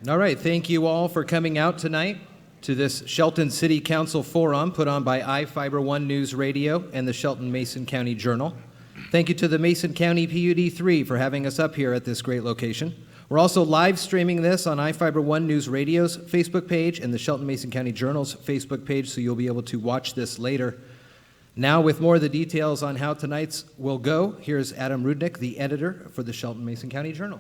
All right, thank you all for coming out tonight to this Shelton City Council Forum put on by iFiberone News Radio and the Shelton-Mason County Journal. Thank you to the Mason County PUD 3 for having us up here at this great location. We're also live streaming this on iFiberone News Radio's Facebook page and the Shelton-Mason County Journal's Facebook page, so you'll be able to watch this later. Now, with more of the details on how tonight's will go, here's Adam Rudnick, the editor for the Shelton-Mason County Journal.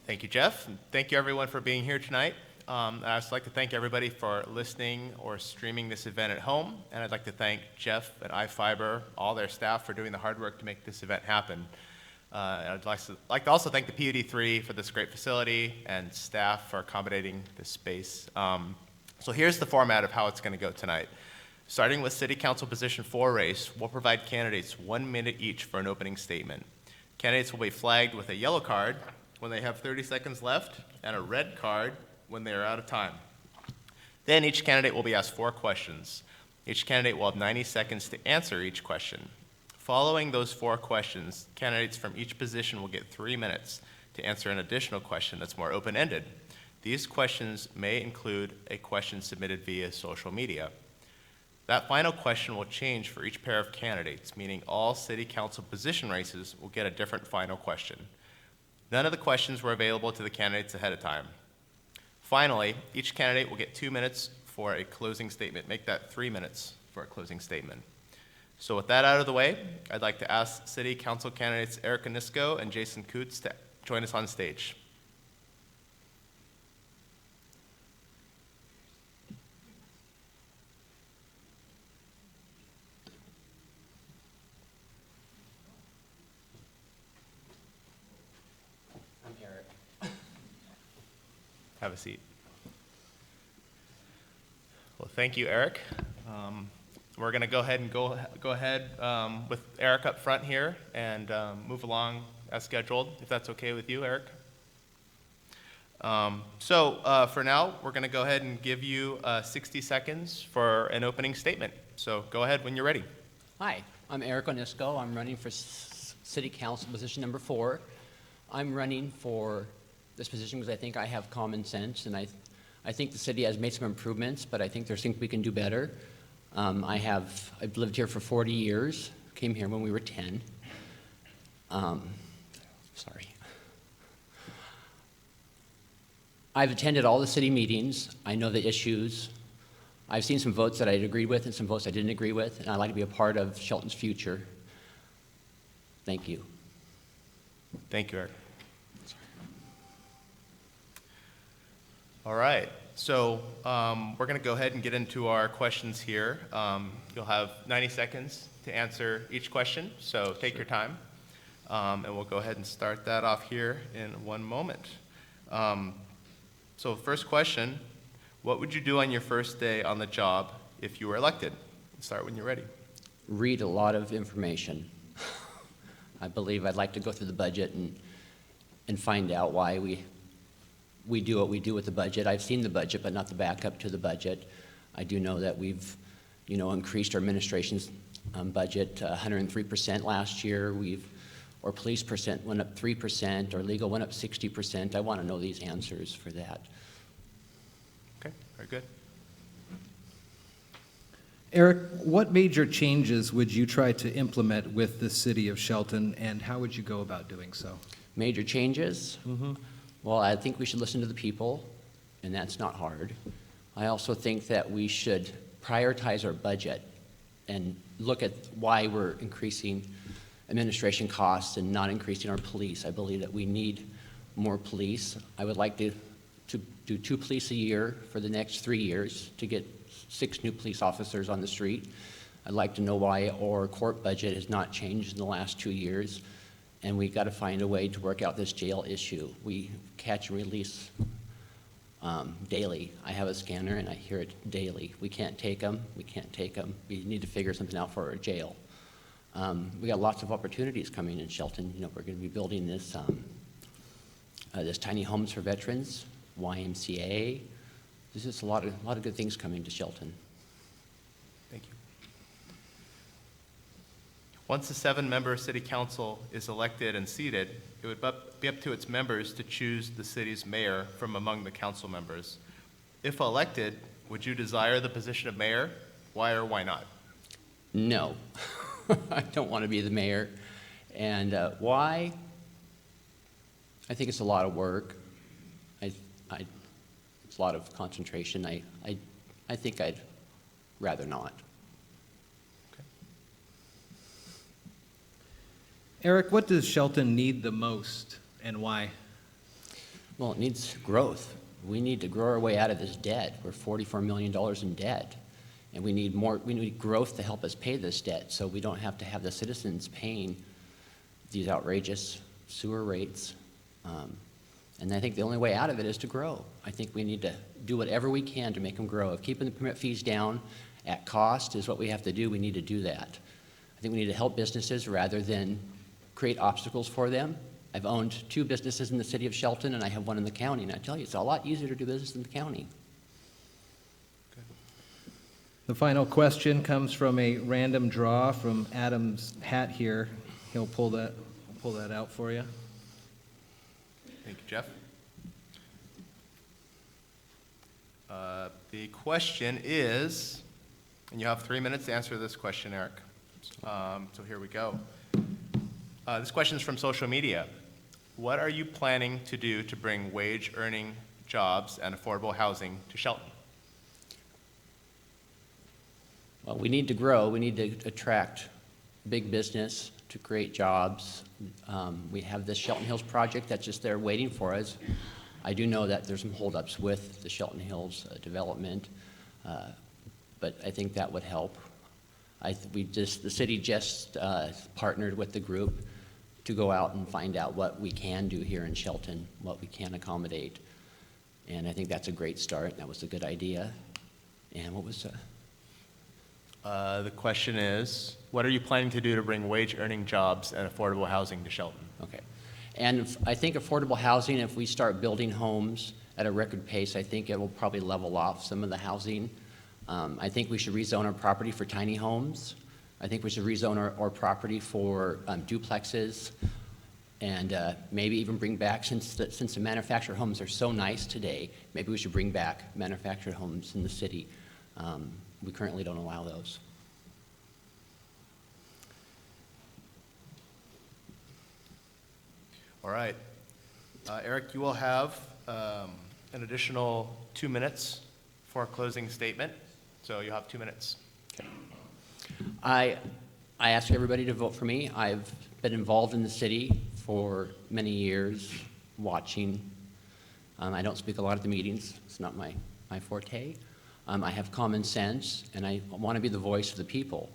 Thank you, Jeff. And thank you, everyone, for being here tonight. I'd also like to thank everybody for listening or streaming this event at home. And I'd like to thank Jeff at iFiber, all their staff, for doing the hard work to make this event happen. I'd like to also thank the PUD3 for this great facility and staff for accommodating this space. So here's the format of how it's going to go tonight. Starting with City Council Position 4 race, we'll provide candidates 1 minute each for an opening statement. Candidates will be flagged with a yellow card when they have 30 seconds left, and a red card when they are out of time. Then each candidate will be asked 4 questions. Each candidate will have 90 seconds to answer each question. Following those 4 questions, candidates from each position will get 3 minutes to answer an additional question that's more open-ended. These questions may include a question submitted via social media. That final question will change for each pair of candidates, meaning all City Council position races will get a different final question. None of the questions were available to the candidates ahead of time. Finally, each candidate will get 2 minutes for a closing statement. Make that 3 minutes for a closing statement. So with that out of the way, I'd like to ask City Council candidates Eric Onisco and Jason Coots to join us on stage. Have a seat. Well, thank you, Eric. We're going to go ahead with Eric up front here and move along as scheduled, if that's okay with you, Eric. For now, we're going to go ahead and give you 60 seconds for an opening statement. So go ahead when you're ready. Hi, I'm Eric Onisco. I'm running for City Council position number 4. I'm running for this position because I think I have common sense, and I think the city has made some improvements, but I think there's things we can do better. I've lived here for 40 years, came here when we were 10. I've attended all the city meetings. I know the issues. I've seen some votes that I agreed with and some votes I didn't agree with, and I'd like to be a part of Shelton's future. Thank you. Thank you, Eric. All right, so we're going to go ahead and get into our questions here. You'll have 90 seconds to answer each question, so take your time. And we'll go ahead and start that off here in 1 moment. So first question, what would you do on your first day on the job if you were elected? Start when you're ready. Read a lot of information. I believe I'd like to go through the budget and find out why we do what we do with the budget. I've seen the budget, but not the backup to the budget. I do know that we've, increased our administration's budget 103% last year. Our police percent went up 3%, our legal went up 60%. I want to know these answers for that. Okay, very good. Eric, what major changes would you try to implement with the city of Shelton, and how would you go about doing so? Major changes? Mm-hmm. Well, I think we should listen to the people, and that's not hard. I also think that we should prioritize our budget and look at why we're increasing administration costs and not increasing our police. I believe that we need more police. I would like to do 2 police a year for the next 3 years to get 6 new police officers on the street. I'd like to know why our court budget has not changed in the last 2 years. And we've got to find a way to work out this jail issue. We catch and release daily. I have a scanner and I hear it daily. We can't take them. We need to figure something out for our jail. We got lots of opportunities coming in Shelton. We're going to be building this tiny homes for veterans, YMCA. There's just a lot of good things coming to Shelton. Thank you. Once the 7-member city council is elected and seated, it would be up to its members to choose the city's mayor from among the council members. If elected, would you desire the position of mayor? Why or why not? No, I don't want to be the mayor. And why? I think it's a lot of work. It's a lot of concentration. I think I'd rather not. Eric, what does Shelton need the most and why? Well, it needs growth. We need to grow our way out of this debt. We're $44 million in debt. And we need growth to help us pay this debt so we don't have to have the citizens paying these outrageous sewer rates. And I think the only way out of it is to grow. I think we need to do whatever we can to make them grow. If keeping the permit fees down at cost is what we have to do, we need to do that. I think we need to help businesses rather than create obstacles for them. I've owned 2 businesses in the city of Shelton, and I have 1 in the county, and I tell you, it's a lot easier to do business in the county. The final question comes from a random draw from Adam's hat here. He'll pull that out for you. Thank you, Jeff. The question is, and you have 3 minutes to answer this question, Eric. So here we go. This question is from social media. What are you planning to do to bring wage-earning jobs and affordable housing to Shelton? Well, we need to grow. We need to attract big business to create jobs. We have this Shelton Hills project that's just there waiting for us. I do know that there's some holdups with the Shelton Hills development, but I think that would help. The city just partnered with the group to go out and find out what we can do here in Shelton, what we can accommodate. And I think that's a great start. That was a good idea. And what was the question is, what are you planning to do to bring wage-earning jobs and affordable housing to Shelton? Okay. And I think affordable housing, if we start building homes at a record pace, I think it will probably level off some of the housing. I think we should rezone our property for tiny homes. I think we should rezone our property for duplexes, and maybe even bring back, since the manufactured homes are so nice today, maybe we should bring back manufactured homes in the city. We currently don't allow those. All right. Eric, you will have an additional 2 minutes for a closing statement, so you'll have 2 minutes. Okay. I ask everybody to vote for me. I've been involved in the city for many years, watching. I don't speak a lot at the meetings. It's not my forte. I have common sense, and I want to be the voice of the people.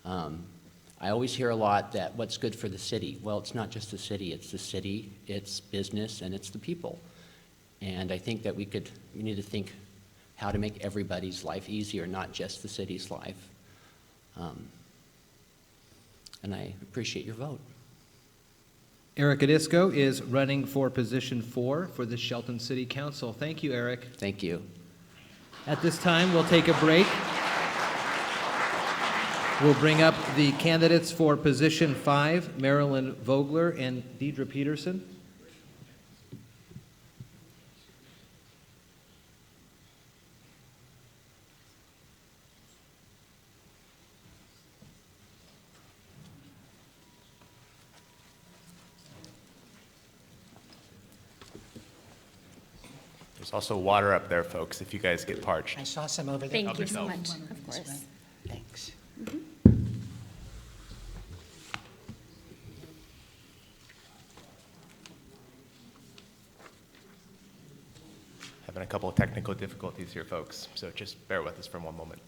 I always hear a lot that what's good for the city. Well, it's not just the city, it's business, and it's the people. And I think that we need to think how to make everybody's life easier, not just the city's life. And I appreciate your vote. Eric Adisco is running for position 4 for the Shelton City Council. Thank you, Eric. Thank you. At this time, we'll take a break. We'll bring up the candidates for position 5, Marilyn Vogler and Deidre Peterson. There's also water up there, folks, if you guys get parched. I saw some over there. Thank Help you so yourself. much, of course. Thanks. Having a couple of technical difficulties here, folks, so just bear with us for one moment.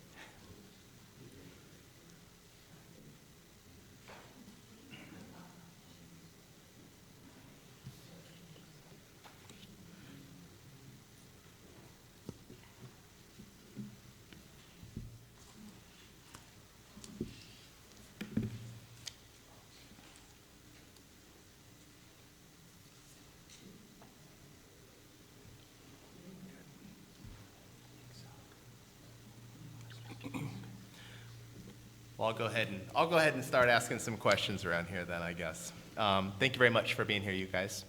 Well, I'll go ahead and start asking some questions around here then, I guess. Thank you very much for being here, you guys.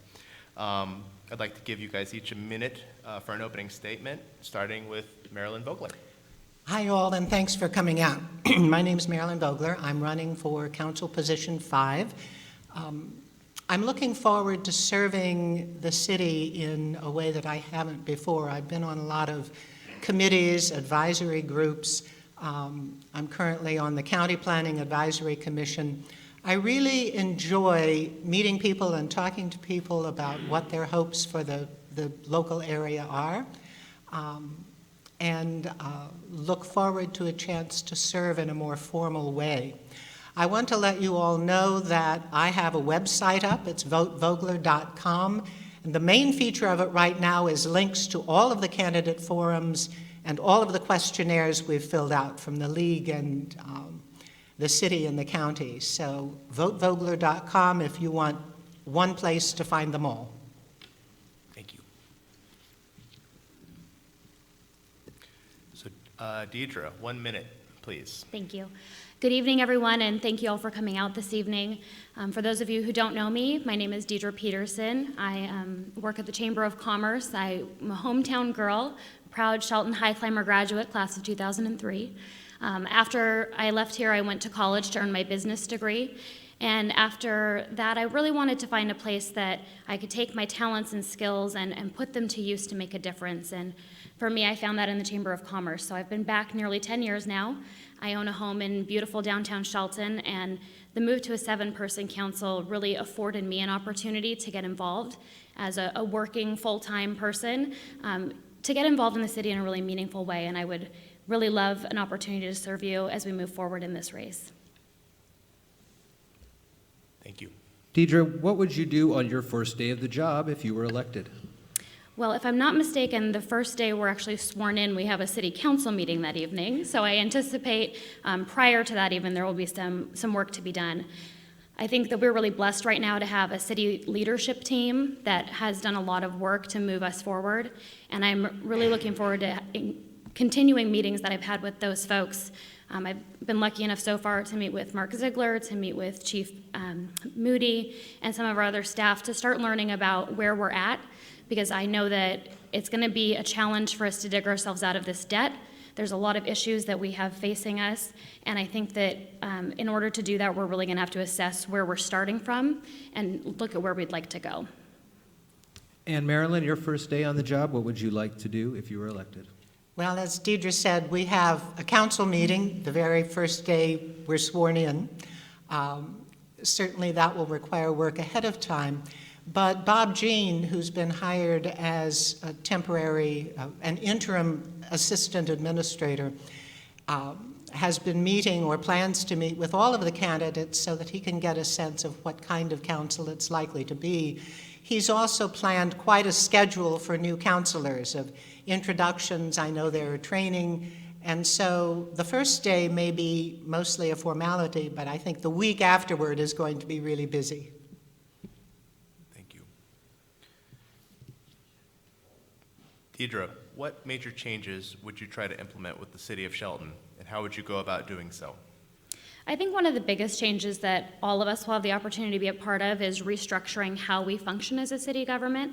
I'd like to give you guys each a minute for an opening statement, starting with Marilyn Vogler. Hi all, and thanks for coming out. My name is Marilyn Vogler. I'm running for Council Position 5. I'm looking forward to serving the city in a way that I haven't before. I've been on a lot of committees, advisory groups. I'm currently on the County Planning Advisory Commission. I really enjoy meeting people and talking to people about what their hopes for the local area are. And look forward to a chance to serve in a more formal way. I want to let you all know that I have a website up. It's votevogler.com. And the main feature of it right now is links to all of the candidate forums and all of the questionnaires we've filled out from the league and the city and the county. So votevogler.com if you want one place to find them all. Thank you. So, Deidre, 1 minute, please. Thank you. Good evening, everyone, and thank you all for coming out this evening. For those of you who don't know me, my name is Deidre Peterson. I work at the Chamber of Commerce. I'm a hometown girl, proud Shelton High Climber graduate, class of 2003. After I left here, I went to college to earn my business degree. And after that, I really wanted to find a place that I could take my talents and skills and put them to use to make a difference. And for me, I found that in the Chamber of Commerce. So I've been back nearly 10 years now. I own a home in beautiful downtown Shelton, and the move to a 7-person council really afforded me an opportunity to get involved as a working full-time person, to get involved in the city in a really meaningful way. And I would really love an opportunity to serve you as we move forward in this race. Thank you. Deidre, what would you do on your first day of the job if you were elected? Well, if I'm not mistaken, the first day we're actually sworn in, we have a city council meeting that evening. So I anticipate prior to that even there will be some work to be done. I think that we're really blessed right now to have a city leadership team that has done a lot of work to move us forward. And I'm really looking forward to continuing meetings that I've had with those folks. I've been lucky enough so far to meet with Mark Ziegler, to meet with Chief Moody, and some of our other staff to start learning about where we're at, because I know that it's going to be a challenge for us to dig ourselves out of this debt. There's a lot of issues that we have facing us, and I think that in order to do that, we're really going to have to assess where we're starting from and look at where we'd like to go. And Marilyn, your first day on the job, what would you like to do if you were elected? Well, as Deidre said, we have a council meeting the very first day we're sworn in. Certainly that will require work ahead of time. But Bob Jean, who's been hired as a temporary, an interim assistant administrator, has been meeting or plans to meet with all of the candidates so that he can get a sense of what kind of council it's likely to be. He's also planned quite a schedule for new councilors of introductions. I know there are training. And so the first day may be mostly a formality, but I think the week afterward is going to be really busy. Thank you. Deidre, what major changes would you try to implement with the city of Shelton, and how would you go about doing so? I think one of the biggest changes that all of us will have the opportunity to be a part of is restructuring how we function as a city government.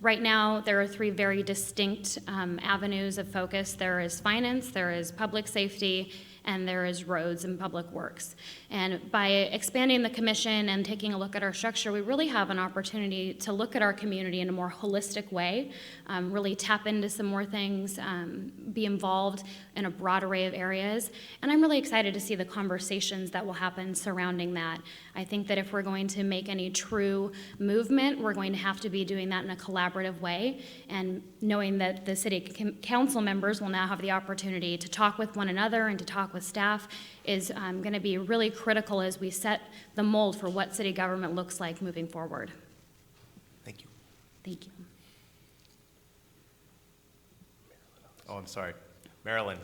Right now, there are 3 very distinct avenues of focus. There is finance, there is public safety, and there is roads and public works. And by expanding the commission and taking a look at our structure, we really have an opportunity to look at our community in a more holistic way, really tap into some more things, be involved in a broad array of areas. And I'm really excited to see the conversations that will happen surrounding that. I think that if we're going to make any true movement, we're going to have to be doing that in a collaborative way, and knowing that the city council members will now have the opportunity to talk with one another and to talk with staff is going to be really critical as we set the mold for what city government looks like moving forward. Thank you. Thank you. Oh, I'm sorry. Marilyn,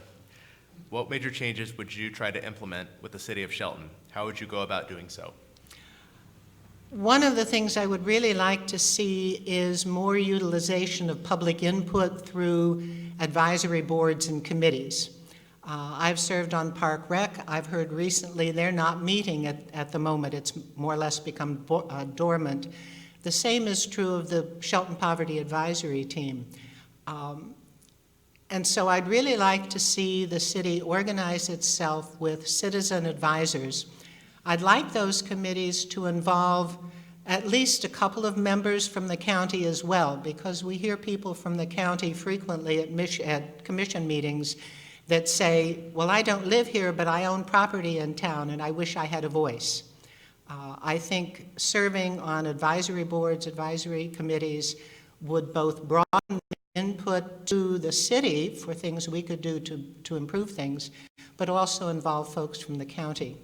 what major changes would you try to implement with the city of Shelton? How would you go about doing so? One of the things I would really like to see is more utilization of public input through advisory boards and committees. I've served on Park Rec. I've heard recently they're not meeting at the moment. It's more or less become dormant. The same is true of the Shelton Poverty Advisory Team. And so I'd really like to see the city organize itself with citizen advisors. I'd like those committees to involve at least a couple of members from the county as well, because we hear people from the county frequently at commission meetings that say, well, I don't live here, but I own property in town, and I wish I had a voice. I think serving on advisory boards, advisory committees would both broaden input to the city for things we could do to improve things, but also involve folks from the county.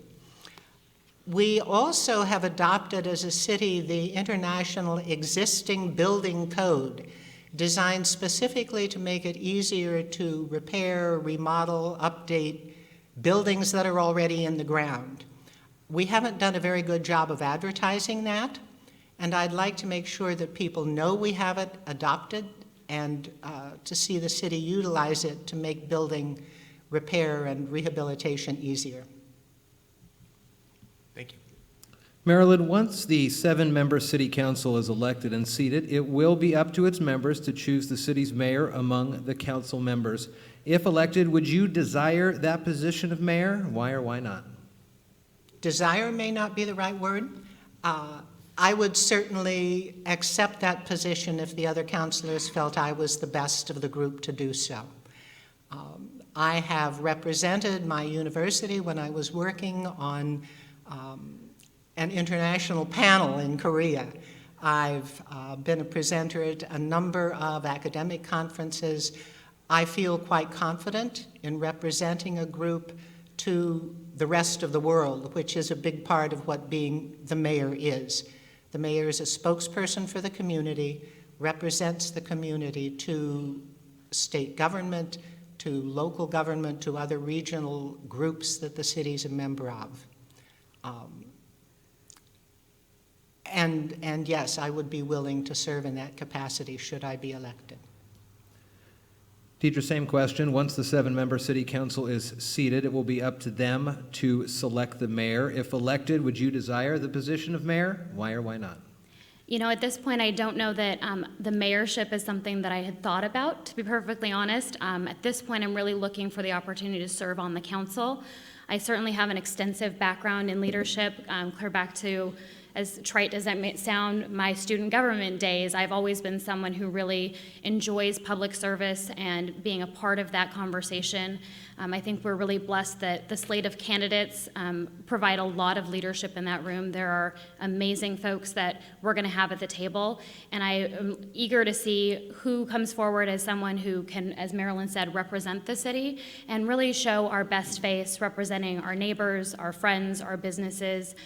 We also have adopted as a city the International Existing Building Code, designed specifically to make it easier to repair, remodel, update buildings that are already in the ground. We haven't done a very good job of advertising that, and I'd like to make sure that people know we have it adopted and to see the city utilize it to make building repair and rehabilitation easier. Thank you. Marilyn, once the 7-member city council is elected and seated, it will be up to its members to choose the city's mayor among the council members. If elected, would you desire that position of mayor? Why or why not? Desire may not be the right word. I would certainly accept that position if the other councilors felt I was the best of the group to do so. I have represented my university when I was working on an international panel in Korea. I've been a presenter at a number of academic conferences. I feel quite confident in representing a group to the rest of the world, which is a big part of what being the mayor is. The mayor is a spokesperson for the community, represents the community to state government, to local government, to other regional groups that the city's a member of. And yes, I would be willing to serve in that capacity should I be elected. Deidre, same question. Once the 7-member city council is seated, it will be up to them to select the mayor. If elected, would you desire the position of mayor? Why or why not? You know, at this point, I don't know that the mayorship is something that I had thought about, to be perfectly honest. At this point, I'm really looking for the opportunity to serve on the council. I certainly have an extensive background in leadership, clear back to, as trite as that may sound, my student government days. I've always been someone who really enjoys public service and being a part of that conversation. I think we're really blessed that the slate of candidates provide a lot of leadership in that room. There are amazing folks that we're going to have at the table, and I am eager to see who comes forward as someone who can, as Marilyn said, represent the city and really show our best face, representing our neighbors, our friends, our businesses.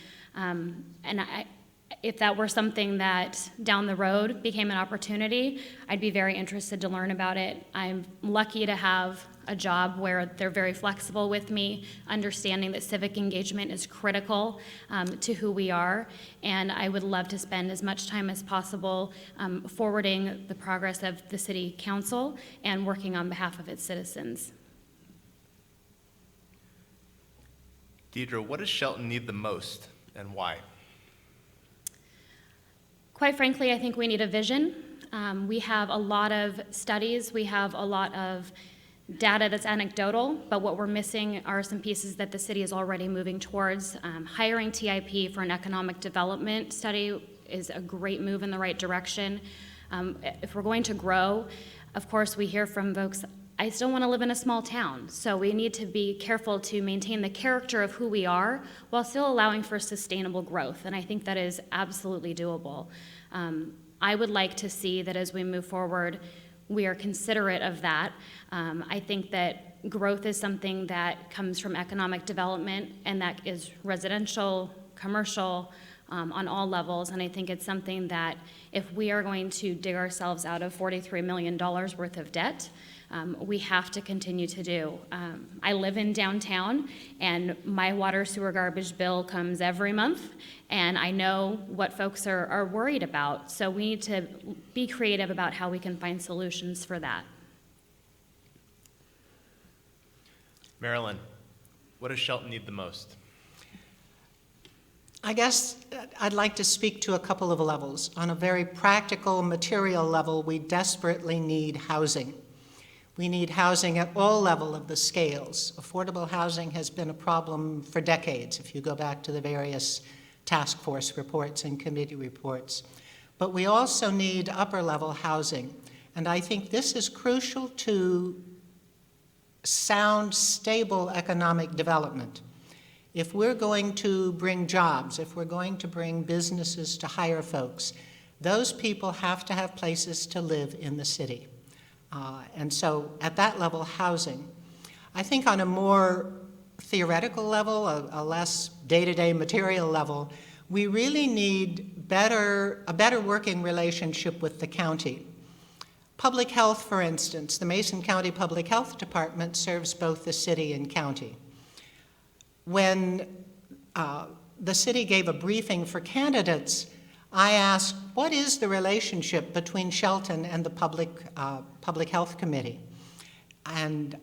If that were something that down the road became an opportunity, I'd be very interested to learn about it. I'm lucky to have a job where they're very flexible with me, understanding that civic engagement is critical to who we are, and I would love to spend as much time as possible forwarding the progress of the city council and working on behalf of its citizens. Deidre, what does Shelton need the most and why? Quite frankly, I think we need a vision. We have a lot of studies, we have a lot of data that's anecdotal, but what we're missing are some pieces that the city is already moving towards. Hiring TIP for an economic development study is a great move in the right direction. If we're going to grow, of course, we hear from folks, I still want to live in a small town, so we need to be careful to maintain the character of who we are while still allowing for sustainable growth, and I think that is absolutely doable. I would like to see that as we move forward, we are considerate of that. I think that growth is something that comes from economic development, and that is residential, commercial, on all levels, and I think it's something that if we are going to dig ourselves out of $43 million worth of debt, we have to continue to do. I live in downtown, and my water, sewer, garbage bill comes every month, and I know what folks are worried about, so we need to be creative about how we can find solutions for that. Marilyn, what does Shelton need the most? I guess I'd like to speak to a couple of levels. On a very practical, material level, we desperately need housing. We need housing at all levels of the scales. Affordable housing has been a problem for decades, if you go back to the various task force reports and committee reports. But we also need upper-level housing. And I think this is crucial to sound, stable economic development. If we're going to bring jobs, if we're going to bring businesses to hire folks, those people have to have places to live in the city. And so at that level, housing. I think on a more theoretical level, a less day-to-day material level, we really need a better working relationship with the county. Public health, for instance, the Mason County Public Health Department serves both the city and county. When the city gave a briefing for candidates, I asked, what is the relationship between Shelton and the Public Health Committee? And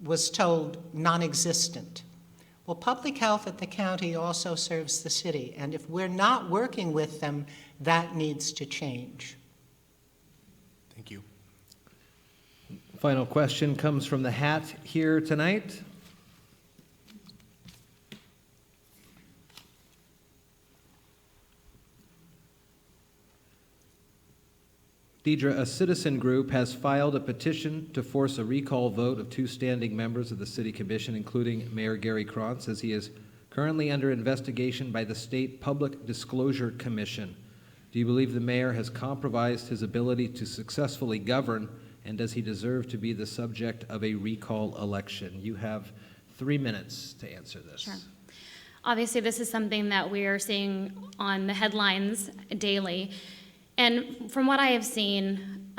was told non-existent. Well, public health at the county also serves the city, and if we're not working with them, that needs to change. Thank you. Final question comes from the hat here tonight. Deidre, a citizen group has filed a petition to force a recall vote of 2 standing members of the City Commission, including Mayor Gary Krantz, as he is currently under investigation by the State Public Disclosure Commission. Do you believe the mayor has compromised his ability to successfully govern, and does he deserve to be the subject of a recall election? You have 3 minutes to answer this. Sure. Obviously, this is something that we are seeing on the headlines daily. And from what I have seen,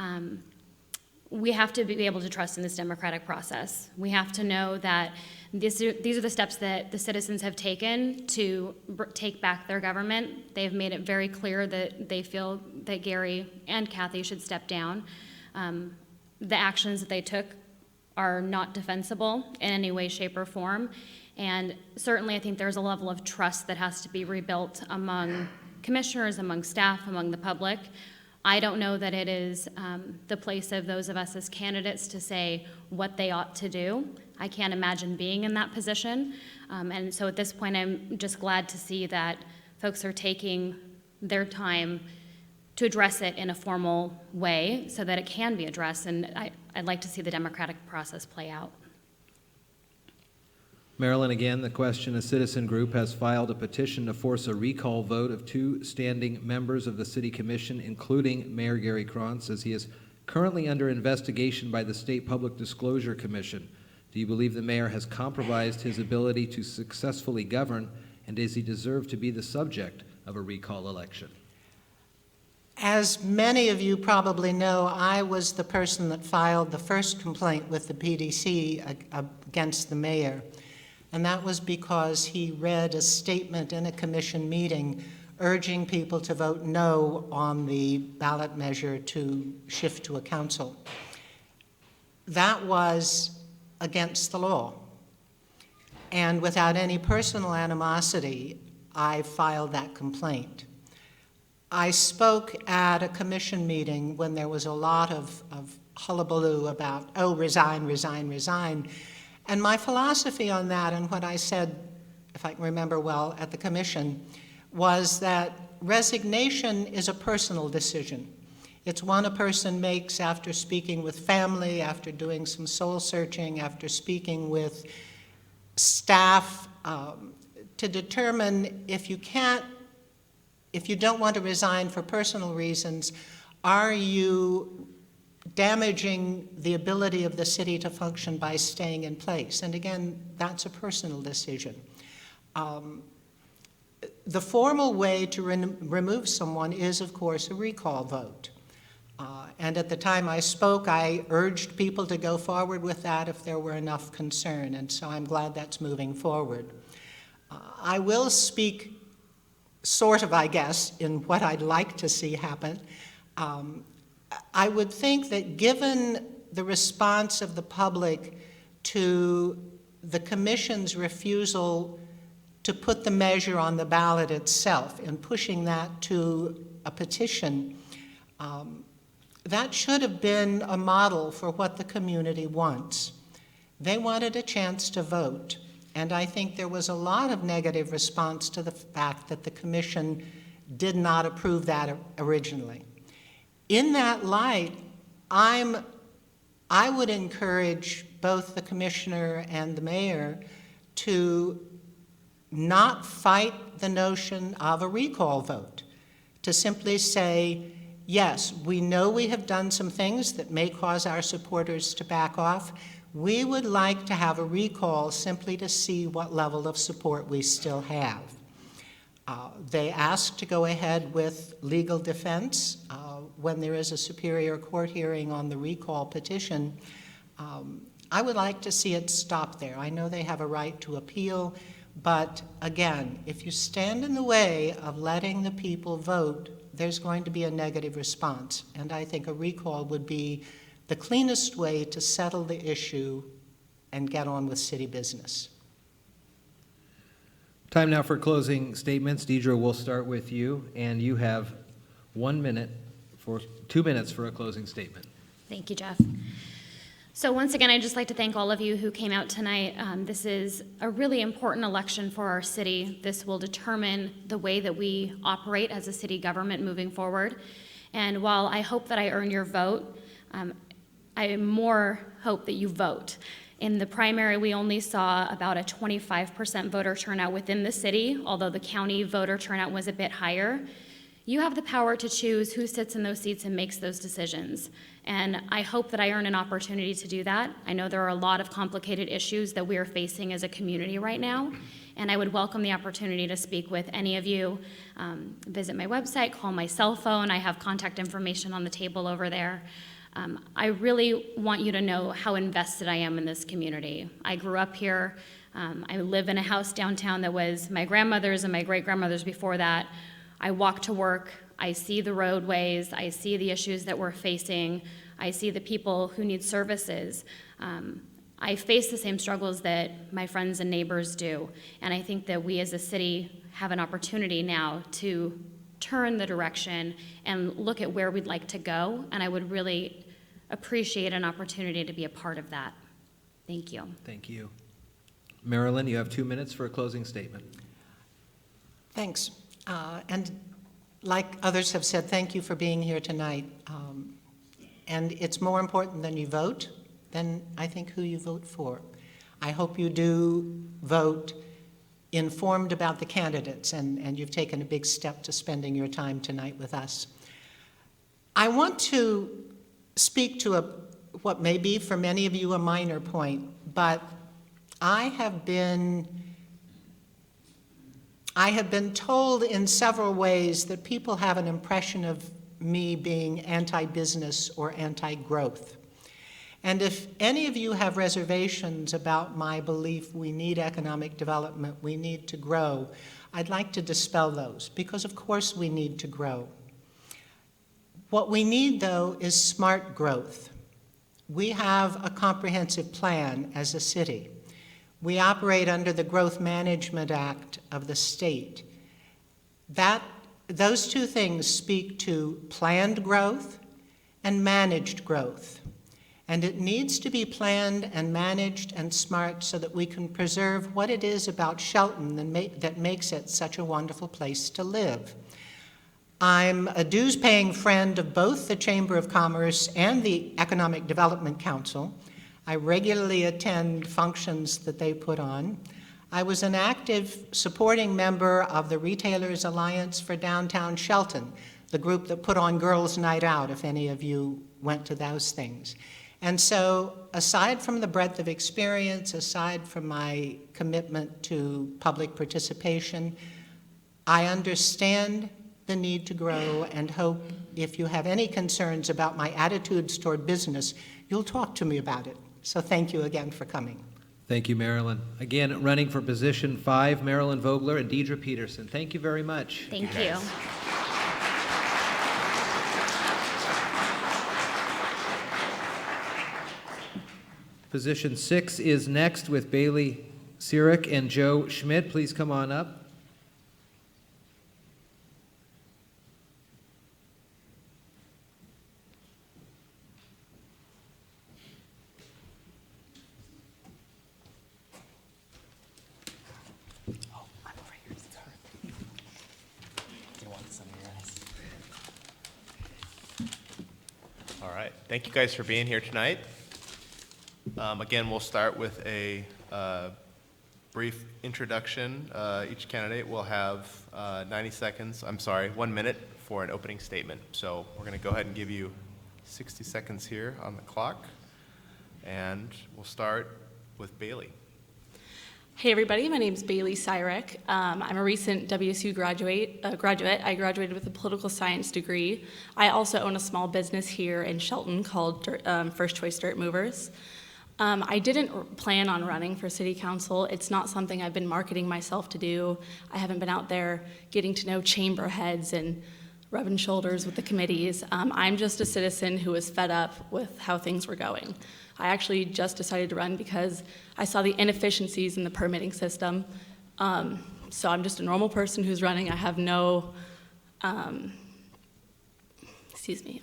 we have to be able to trust in this democratic process. We have to know that these are the steps that the citizens have taken to take back their government. They've made it very clear that they feel that Gary and Kathy should step down. The actions that they took are not defensible in any way, shape, or form. And certainly I think there's a level of trust that has to be rebuilt among commissioners, among staff, among the public. I don't know that it is the place of those of us as candidates to say what they ought to do. I can't imagine being in that position. And so at this point, I'm just glad to see that folks are taking their time to address it in a formal way so that it can be addressed. And I'd like to see the democratic process play out. Marilyn, again, the question, a citizen group has filed a petition to force a recall vote of 2 standing members of the City Commission, including Mayor Gary Krantz, as he is currently under investigation by the State Public Disclosure Commission. Do you believe the mayor has compromised his ability to successfully govern, and does he deserve to be the subject of a recall election? As many of you probably know, I was the person that filed the first complaint with the PDC against the mayor. And that was because he read a statement in a commission meeting urging people to vote no on the ballot measure to shift to a council. That was against the law. And without any personal animosity, I filed that complaint. I spoke at a commission meeting when there was a lot of hullabaloo about, oh, resign, resign, resign. And my philosophy on that, and what I said, if I can remember well, at the commission, was that resignation is a personal decision. It's one a person makes after speaking with family, after doing some soul searching, after speaking with staff, to determine if you don't want to resign for personal reasons, are you damaging the ability of the city to function by staying in place? And again, that's a personal decision. The formal way to remove someone is, of course, a recall vote. And at the time I spoke, I urged people to go forward with that if there were enough concern, and so I'm glad that's moving forward. I will speak sort of, I guess, in what I'd like to see happen. I would think that given the response of the public to the commission's refusal to put the measure on the ballot itself and pushing that to a petition, that should have been a model for what the community wants. They wanted a chance to vote, and I think there was a lot of negative response to the fact that the commission did not approve that originally. In that light, I would encourage both the commissioner and the mayor to not fight the notion of a recall vote, to simply say, yes, we know we have done some things that may cause our supporters to back off. We would like to have a recall simply to see what level of support we still have. They asked to go ahead with legal defense when there is a Superior Court hearing on the recall petition. I would like to see it stop there. I know they have a right to appeal, but again, if you stand in the way of letting the people vote, there's going to be a negative response. And I think a recall would be the cleanest way to settle the issue and get on with city business. Time now for closing statements. Deidre, we'll start with you, and you have 2 minutes for a closing statement. Thank you, Jeff. So once again, I'd just like to thank all of you who came out tonight. This is a really important election for our city. This will determine the way that we operate as a city government moving forward. And while I hope that I earn your vote, I more hope that you vote. In the primary, we only saw about a 25% voter turnout within the city, although the county voter turnout was a bit higher. You have the power to choose who sits in those seats and makes those decisions. And I hope that I earn an opportunity to do that. I know there are a lot of complicated issues that we are facing as a community right now, and I would welcome the opportunity to speak with any of you. Visit my website, call my cell phone. I have contact information on the table over there. I really want you to know how invested I am in this community. I grew up here. I live in a house downtown that was my grandmother's and my great-grandmother's before that. I walk to work. I see the roadways. I see the issues that we're facing. I see the people who need services. I face the same struggles that my friends and neighbors do. And I think that we as a city have an opportunity now to turn the direction and look at where we'd like to go. And I would really appreciate an opportunity to be a part of that. Thank you. Thank you. Marilyn, you have 2 minutes for a closing statement. Thanks. And like others have said, thank you for being here tonight. And it's more important than you vote, than I think who you vote for. I hope you do vote informed about the candidates, and you've taken a big step to spending your time tonight with us. I want to speak to what may be for many of you a minor point, but I have been told in several ways that people have an impression of me being anti-business or anti-growth. And if any of you have reservations about my belief we need economic development, we need to grow, I'd like to dispel those, because of course we need to grow. What we need, though, is smart growth. We have a comprehensive plan as a city. We operate under the Growth Management Act of the state. Those two things speak to planned growth and managed growth. And it needs to be planned and managed and smart so that we can preserve what it is about Shelton that makes it such a wonderful place to live. I'm a dues-paying friend of both the Chamber of Commerce and the Economic Development Council. I regularly attend functions that they put on. I was an active supporting member of the Retailers Alliance for Downtown Shelton, the group that put on Girls' Night Out, if any of you went to those things. And so, aside from the breadth of experience, aside from my commitment to public participation, I understand the need to grow and hope if you have any concerns about my attitudes toward business, you'll talk to me about it. So thank you again for coming. Thank you, Marilyn. Again, running for position 5, Marilyn Vogler and Deidre Peterson. Thank you very much. Thank you. Position 6 is next with Bailey Sirik and Joe Schmidt. Please come on up. All right. Thank you guys for being here tonight. Again, we'll start with a brief introduction. Each candidate will have 1 minute for an opening statement. So we're going to go ahead and give you 60 seconds here on the clock. And we'll start with Bailey. Hey everybody, my name is Bailey Sirik. I'm a recent WSU graduate. I graduated with a political science degree. I also own a small business here in Shelton called First Choice Dirt Movers. I didn't plan on running for city council. It's not something I've been marketing myself to do. I haven't been out there getting to know chamber heads and rubbing shoulders with the committees. I'm just a citizen who was fed up with how things were going. I actually just decided to run because I saw the inefficiencies in the permitting system. So I'm just a normal person who's running. I have no, I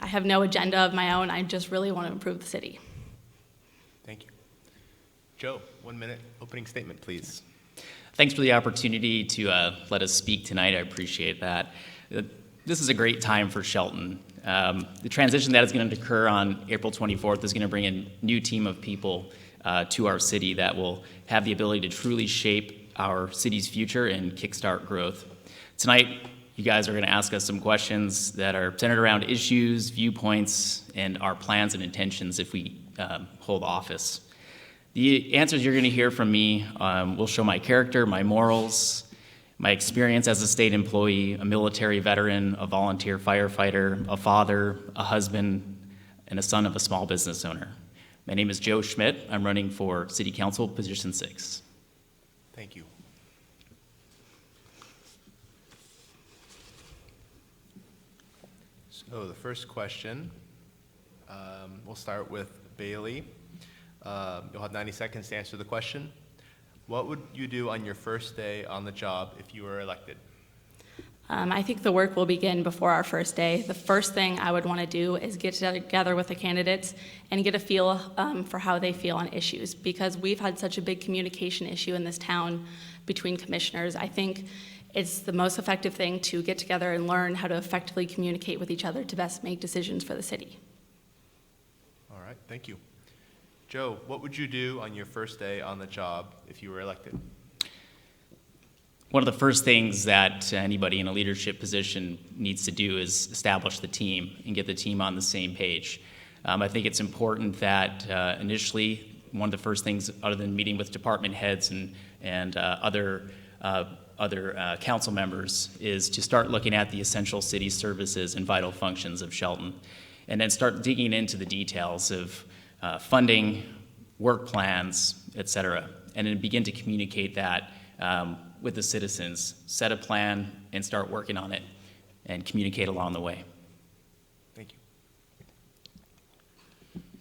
have no agenda of my own. I just really want to improve the city. Thank you. Joe, 1 minute opening statement, please. Thanks for the opportunity to let us speak tonight. I appreciate that. This is a great time for Shelton. The transition that is going to occur on April 24th is going to bring a new team of people to our city that will have the ability to truly shape our city's future and kickstart growth. Tonight, you guys are going to ask us some questions that are centered around issues, viewpoints, and our plans and intentions if we hold office. The answers you're going to hear from me will show my character, my morals, my experience as a state employee, a military veteran, a volunteer firefighter, a father, a husband, and a son of a small business owner. My name is Joe Schmidt. I'm running for City Council, Position 6. Thank you. So the first question, we'll start with Bailey. You'll have 90 seconds to answer the question. What would you do on your first day on the job if you were elected? I think the work will begin before our first day. The first thing I would want to do is get together with the candidates and get a feel for how they feel on issues, because we've had such a big communication issue in this town between commissioners. I think it's the most effective thing to get together and learn how to effectively communicate with each other to best make decisions for the city. All right, thank you. Joe, what would you do on your first day on the job if you were elected? One of the first things that anybody in a leadership position needs to do is establish the team and get the team on the same page. I think it's important that initially, one of the first things, other than meeting with department heads and other council members, is to start looking at the essential city services and vital functions of Shelton, and then start digging into the details of funding, work plans, et cetera, and then begin to communicate that with the citizens, set a plan, and start working on it, and communicate along the way. Thank you.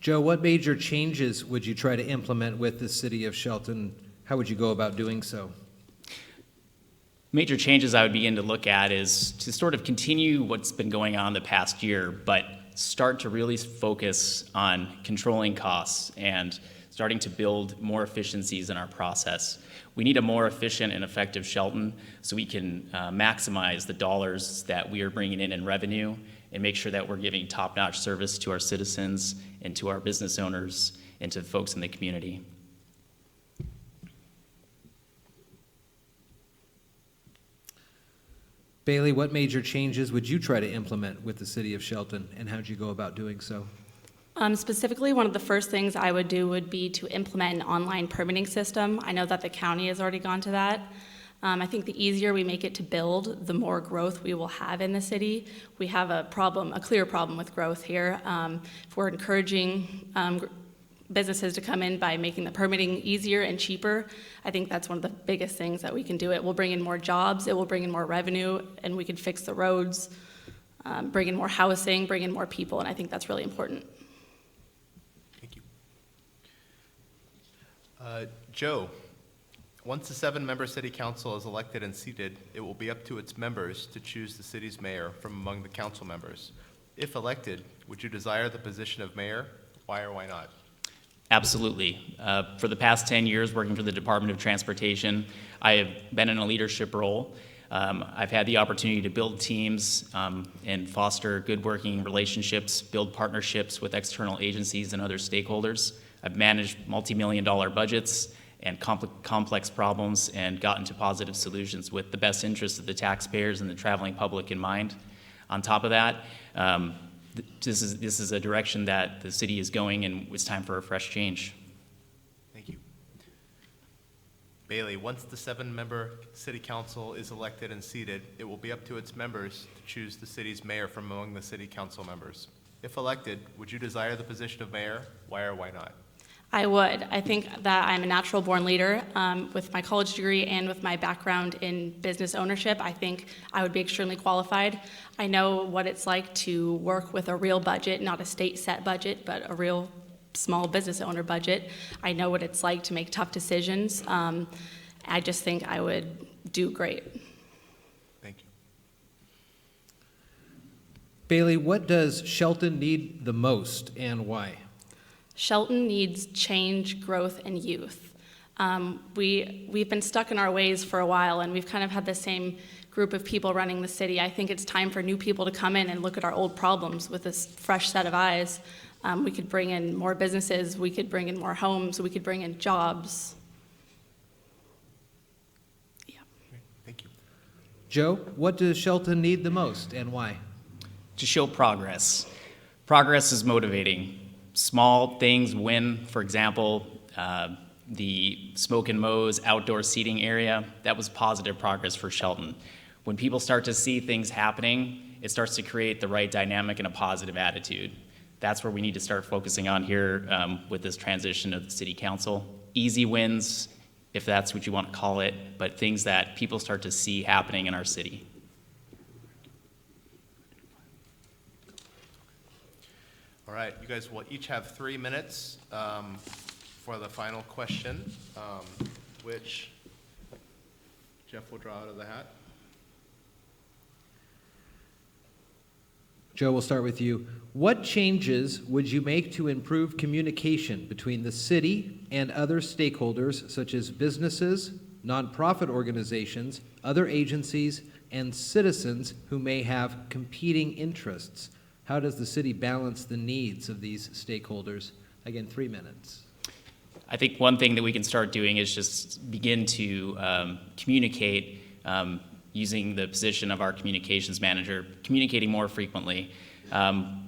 Joe, what major changes would you try to implement with the city of Shelton? How would you go about doing so? Major changes I would begin to look at is to sort of continue what's been going on the past year, but start to really focus on controlling costs and starting to build more efficiencies in our process. We need a more efficient and effective Shelton so we can maximize the dollars that we are bringing in revenue and make sure that we're giving top-notch service to our citizens and to our business owners and to folks in the community. Bailey, what major changes would you try to implement with the city of Shelton, and how'd you go about doing so? Specifically, one of the first things I would do would be to implement an online permitting system. I know that the county has already gone to that. I think the easier we make it to build, the more growth we will have in the city. We have a clear problem with growth here. If we're encouraging businesses to come in by making the permitting easier and cheaper, I think that's one of the biggest things that we can do. It will bring in more jobs, it will bring in more revenue, and we can fix the roads, bring in more housing, bring in more people, and I think that's really important. Thank you. Joe, once the 7-member city council is elected and seated, it will be up to its members to choose the city's mayor from among the council members. If elected, would you desire the position of mayor? Why or why not? Absolutely. For the past 10 years working for the Department of Transportation, I have been in a leadership role. I've had the opportunity to build teams and foster good working relationships, build partnerships with external agencies and other stakeholders. I've managed multi-million-dollar budgets and complex problems and gotten to positive solutions with the best interests of the taxpayers and the traveling public in mind. On top of that, this is a direction that the city is going, and it's time for a fresh change. Thank you. Bailey, once the 7-member city council is elected and seated, it will be up to its members to choose the city's mayor from among the city council members. If elected, would you desire the position of mayor? Why or why not? I would. I think that I'm a natural born leader. With my college degree and with my background in business ownership, I think I would be extremely qualified. I know what it's like to work with a real budget, not a state set budget, but a real small business owner budget. I know what it's like to make tough decisions. I just think I would do great. Thank you. Bailey, what does Shelton need the most and why? Shelton needs change, growth, and youth. We've been stuck in our ways for a while, and we've kind of had the same group of people running the city. I think it's time for new people to come in and look at our old problems with this fresh set of eyes. We could bring in more businesses, we could bring in more homes, we could bring in jobs. Yeah. Thank you. Joe, what does Shelton need the most and why? To show progress. Progress is motivating. Small things win. For example, the Smoke and Mo's outdoor seating area, that was positive progress for Shelton. When people start to see things happening, it starts to create the right dynamic and a positive attitude. That's where we need to start focusing on here with this transition of the city council. Easy wins, if that's what you want to call it, but things that people start to see happening in our city. All right, you guys will each have 3 minutes for the final question, which Jeff will draw out of the hat. Joe, we'll start with you. What changes would you make to improve communication between the city and other stakeholders, such as businesses, nonprofit organizations, other agencies, and citizens who may have competing interests? How does the city balance the needs of these stakeholders? Again, 3 minutes. I think one thing that we can start doing is just begin to communicate using the position of our communications manager, communicating more frequently.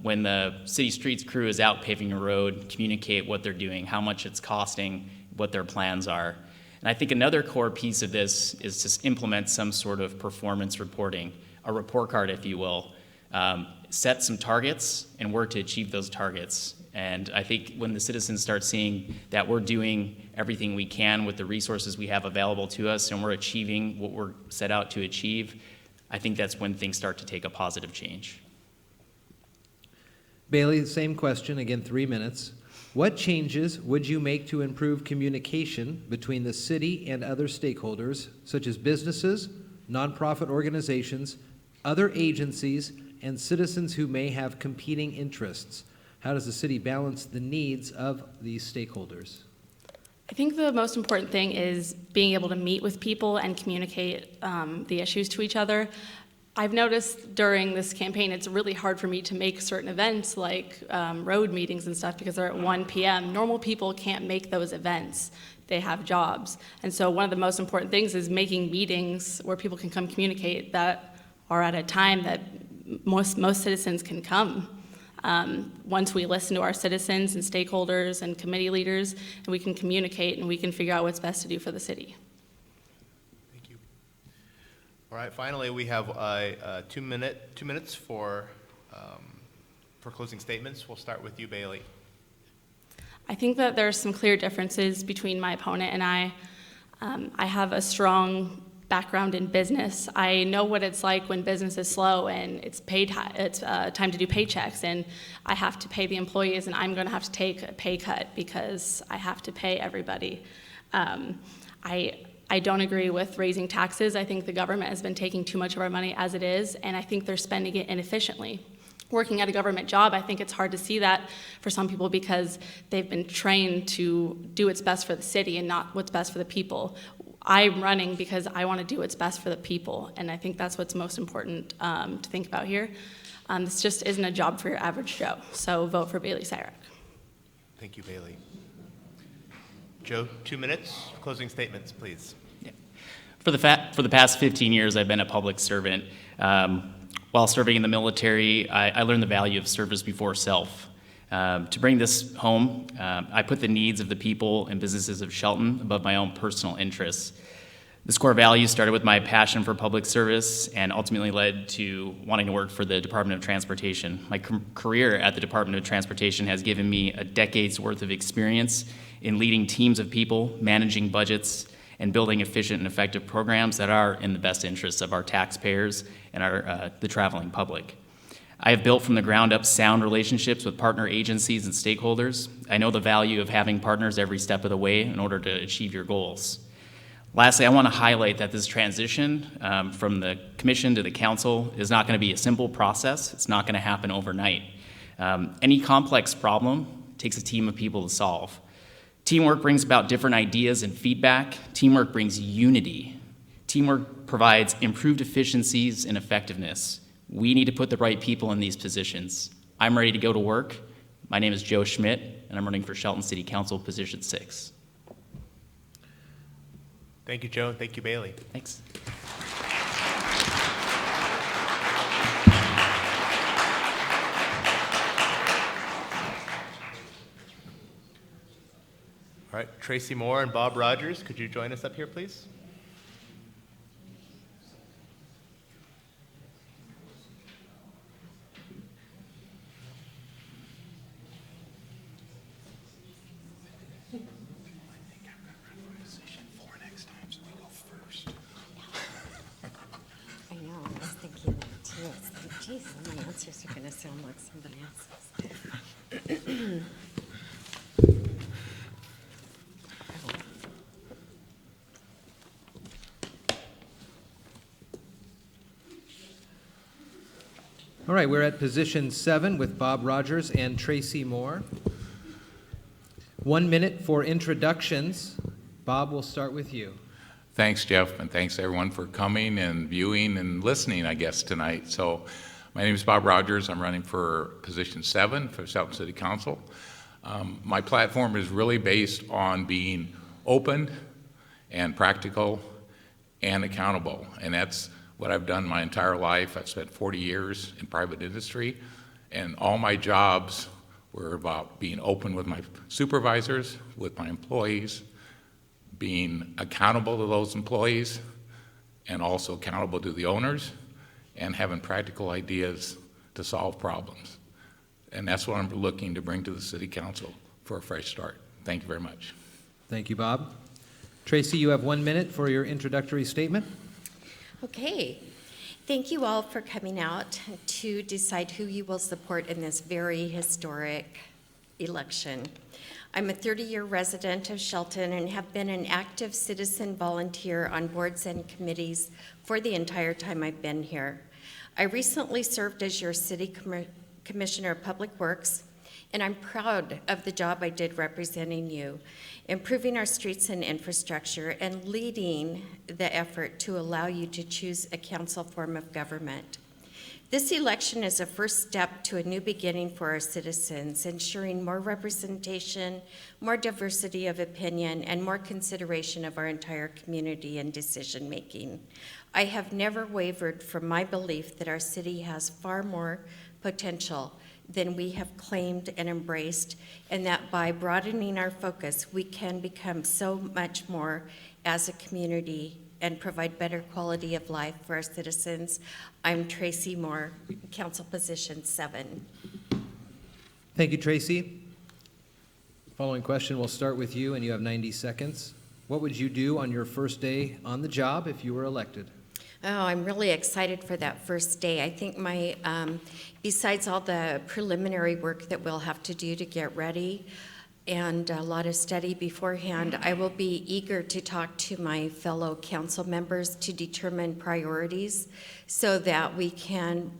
When the city streets crew is out paving a road, communicate what they're doing, how much it's costing, what their plans are. And I think another core piece of this is to implement some sort of performance reporting, a report card, if you will. Set some targets and work to achieve those targets. And I think when the citizens start seeing that we're doing everything we can with the resources we have available to us and we're achieving what we're set out to achieve, I think that's when things start to take a positive change. Bailey, same question, again, 3 minutes. What changes would you make to improve communication between the city and other stakeholders, such as businesses, nonprofit organizations, other agencies, and citizens who may have competing interests? How does the city balance the needs of these stakeholders? I think the most important thing is being able to meet with people and communicate the issues to each other. I've noticed during this campaign it's really hard for me to make certain events like road meetings and stuff because they're at 1 p.m. Normal people can't make those events. They have jobs. And so one of the most important things is making meetings where people can come communicate that are at a time that most citizens can come. Once we listen to our citizens and stakeholders and committee leaders, and we can communicate and we can figure out what's best to do for the city. Thank you. All right, finally, we have 2 minutes for closing statements. We'll start with you, Bailey. I think that there's some clear differences between my opponent and I. I have a strong background in business. I know what it's like when business is slow and it's time to do paychecks, and I have to pay the employees, and I'm going to have to take a pay cut because I have to pay everybody. I don't agree with raising taxes. I think the government has been taking too much of our money as it is, and I think they're spending it inefficiently. Working at a government job, I think it's hard to see that for some people because they've been trained to do what's best for the city and not what's best for the people. I'm running because I want to do what's best for the people, and I think that's what's most important to think about here. This just isn't a job for your average Joe, so vote for Bailey Cyrek. Thank you, Bailey. Joe, 2 minutes. Closing statements, please. Yeah. For the past 15 years, I've been a public servant. While serving in the military, I learned the value of service before self. To bring this home, I put the needs of the people and businesses of Shelton above my own personal interests. This core value started with my passion for public service and ultimately led to wanting to work for the Department of Transportation. My career at the Department of Transportation has given me a decade's worth of experience in leading teams of people, managing budgets, and building efficient and effective programs that are in the best interests of our taxpayers and the traveling public. I have built from the ground up sound relationships with partner agencies and stakeholders. I know the value of having partners every step of the way in order to achieve your goals. Lastly, I want to highlight that this transition from the commission to the council is not going to be a simple process. It's not going to happen overnight. Any complex problem takes a team of people to solve. Teamwork brings about different ideas and feedback. Teamwork brings unity. Teamwork provides improved efficiencies and effectiveness. We need to put the right people in these positions. I'm ready to go to work. My name is Joe Schmidt, and I'm running for Shelton City Council, position 6. Thank you, Joe. Thank you, Bailey. Thanks. All right, Tracy Moore and Bob Rogers, could you join us up here, please? I know, I was thinking that too. I was like, geez, all my answers are gonna sound like somebody else's. All right, we're at position 7 with Bob Rogers and Tracy Moore. 1 minute for introductions. Bob, we'll start with you. Thanks, Jeff, and thanks everyone for coming and viewing and listening, I guess, tonight. So my name is Bob Rogers. I'm running for position 7 for Shelton City Council. My platform is really based on being open and practical and accountable, and that's what I've done my entire life. I've spent 40 years in private industry, and all my jobs were about being open with my supervisors, with my employees, being accountable to those employees, and also accountable to the owners, and having practical ideas to solve problems. And that's what I'm looking to bring to the City Council for a fresh start. Thank you very much. Thank you, Bob. Tracy, you have 1 minute for your introductory statement. Okay, thank you all for coming out to decide who you will support in this very historic election. I'm a 30-year resident of Shelton and have been an active citizen volunteer on boards and committees for the entire time I've been here. I recently served as your City Commissioner of Public Works, and I'm proud of the job I did representing you, improving our streets and infrastructure, and leading the effort to allow you to choose a council form of government. This election is a first step to a new beginning for our citizens, ensuring more representation, more diversity of opinion, and more consideration of our entire community in decision-making. I have never wavered from my belief that our city has far more potential than we have claimed and embraced, and that by broadening our focus, we can become so much more as a community and provide better quality of life for our citizens. I'm Tracy Moore, Council Position 7. Thank you, Tracy. Following question, we'll start with you, and you have 90 seconds. What would you do on your first day on the job if you were elected? Oh, I'm really excited for that first day. I think besides all the preliminary work that we'll have to do to get ready and a lot of study beforehand, I will be eager to talk to my fellow council members to determine priorities so that we can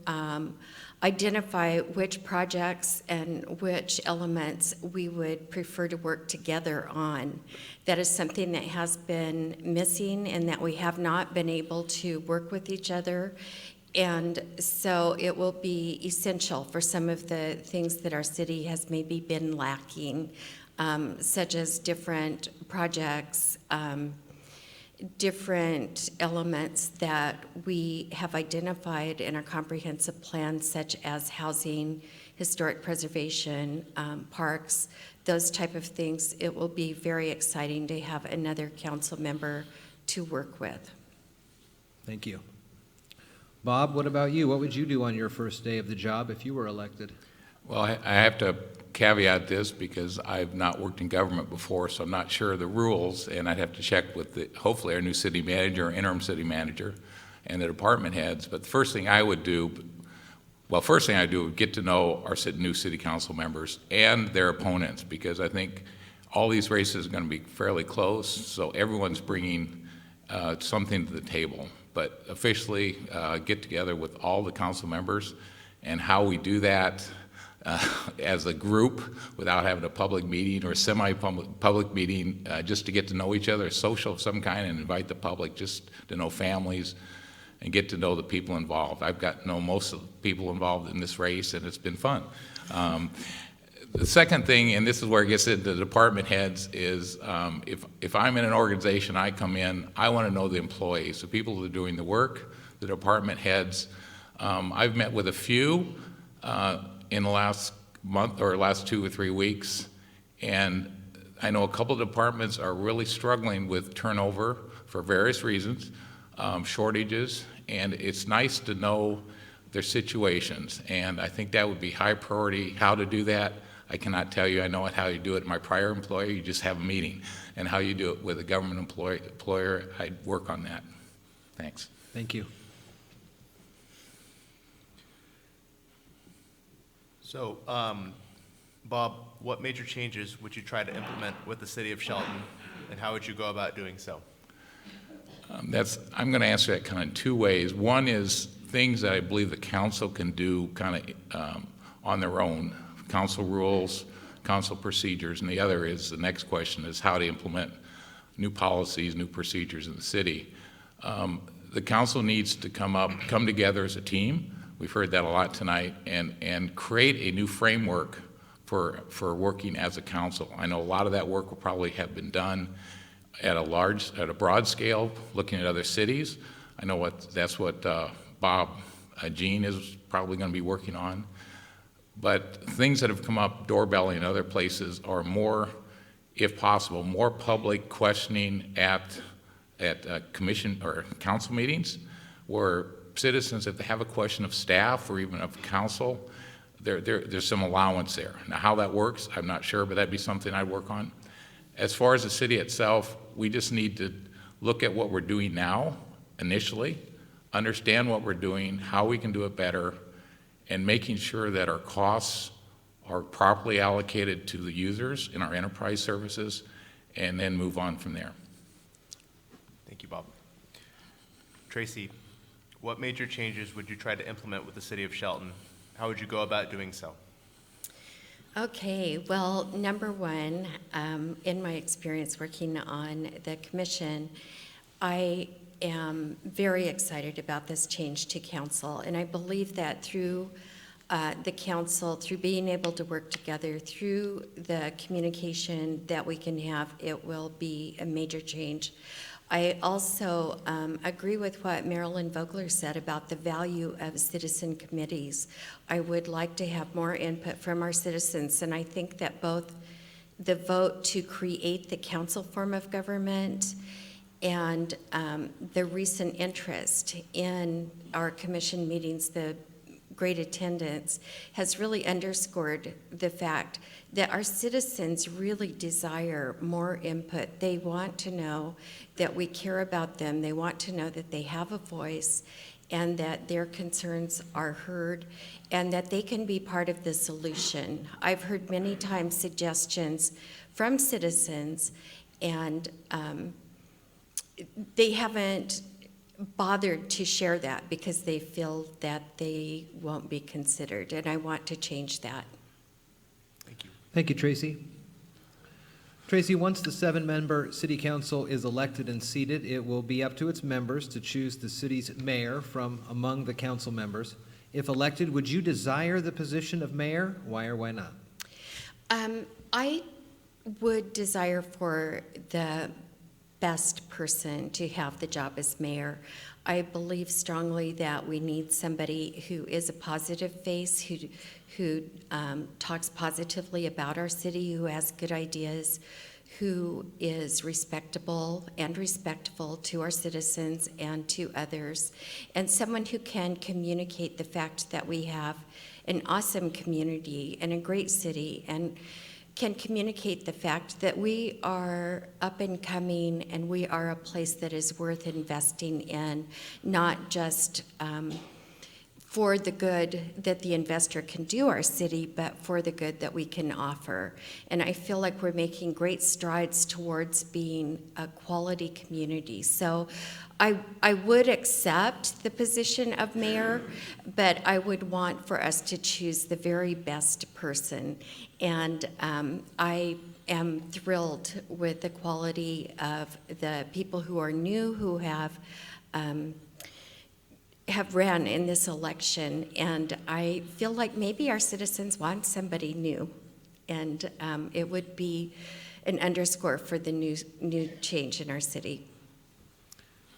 identify which projects and which elements we would prefer to work together on. That is something that has been missing and that we have not been able to work with each other. And so it will be essential for some of the things that our city has maybe been lacking, such as different projects, different elements that we have identified in our comprehensive plan, such as housing, historic preservation, parks, those type of things. It will be very exciting to have another council member to work with. Thank you. Bob, what about you? What would you do on your first day of the job if you were elected? Well, I have to caveat this because I've not worked in government before, so I'm not sure of the rules, and I'd have to check with hopefully our new city manager or interim city manager and the department heads. But the first thing I would do would get to know our new city council members and their opponents, because I think all these races are going to be fairly close, so everyone's bringing something to the table. But officially get together with all the council members, and how we do that as a group without having a public meeting or semi-public meeting, just to get to know each other, social of some kind, and invite the public just to know families and get to know the people involved. I've got to know most of the people involved in this race, and it's been fun. The second thing, and this is where it gets into the department heads, is if I'm in an organization, I come in, I want to know the employees, the people who are doing the work, the department heads. I've met with a few in the last month or last 2 or 3 weeks, and I know a couple of departments are really struggling with turnover for various reasons, shortages, and it's nice to know their situations, and I think that would be high priority. How to do that, I cannot tell you. I know how you do it. My prior employer, you just have a meeting, and how you do it with a government employer, I'd work on that. Thanks. Thank you. So, Bob, what major changes would you try to implement with the city of Shelton, and how would you go about doing so? I'm going to answer that kind of 2 ways. One is things that I believe the council can do kind of on their own, council rules, council procedures, and the other is, the next question is how to implement new policies, new procedures in the city. The council needs to come together as a team. We've heard that a lot tonight, and create a new framework for working as a council. I know a lot of that work will probably have been done at a broad scale, looking at other cities. I know that's what Bob Jean is probably going to be working on. But things that have come up, doorbelling and other places, are more, if possible, more public questioning at commission or council meetings, where citizens, if they have a question of staff or even of council, there's some allowance there. Now, how that works, I'm not sure, but that'd be something I'd work on. As far as the city itself, we just need to look at what we're doing now, initially, understand what we're doing, how we can do it better, and making sure that our costs are properly allocated to the users in our enterprise services, and then move on from there. Thank you, Bob. Tracy, what major changes would you try to implement with the city of Shelton? How would you go about doing so? Okay, well, number one, in my experience working on the commission, I am very excited about this change to council, and I believe that through the council, through being able to work together, through the communication that we can have, it will be a major change. I also agree with what Marilyn Vogler said about the value of citizen committees. I would like to have more input from our citizens, and I think that both the vote to create the council form of government and the recent interest in our commission meetings, the great attendance has really underscored the fact that our citizens really desire more input. They want to know that we care about them. They want to know that they have a voice and that their concerns are heard and that they can be part of the solution. I've heard many times suggestions from citizens, and they haven't bothered to share that because they feel that they won't be considered, and I want to change that. Thank you. Thank you, Tracy. Tracy, once the 7-member city council is elected and seated, it will be up to its members to choose the city's mayor from among the council members. If elected, would you desire the position of mayor? Why or why not? I would desire for the best person to have the job as mayor. I believe strongly that we need somebody who is a positive face, who talks positively about our city, who has good ideas, who is respectable and respectful to our citizens and to others, and someone who can communicate the fact that we have an awesome community and a great city, and can communicate the fact that we are up and coming and we are a place that is worth investing in, not just for the good that the investor can do our city, but for the good that we can offer. And I feel like we're making great strides towards being a quality community. So I would accept the position of mayor, but I would want for us to choose the very best person. And I am thrilled with the quality of the people who are new, who have ran in this election. And I feel like maybe our citizens want somebody new. And it would be an underscore for the new change in our city.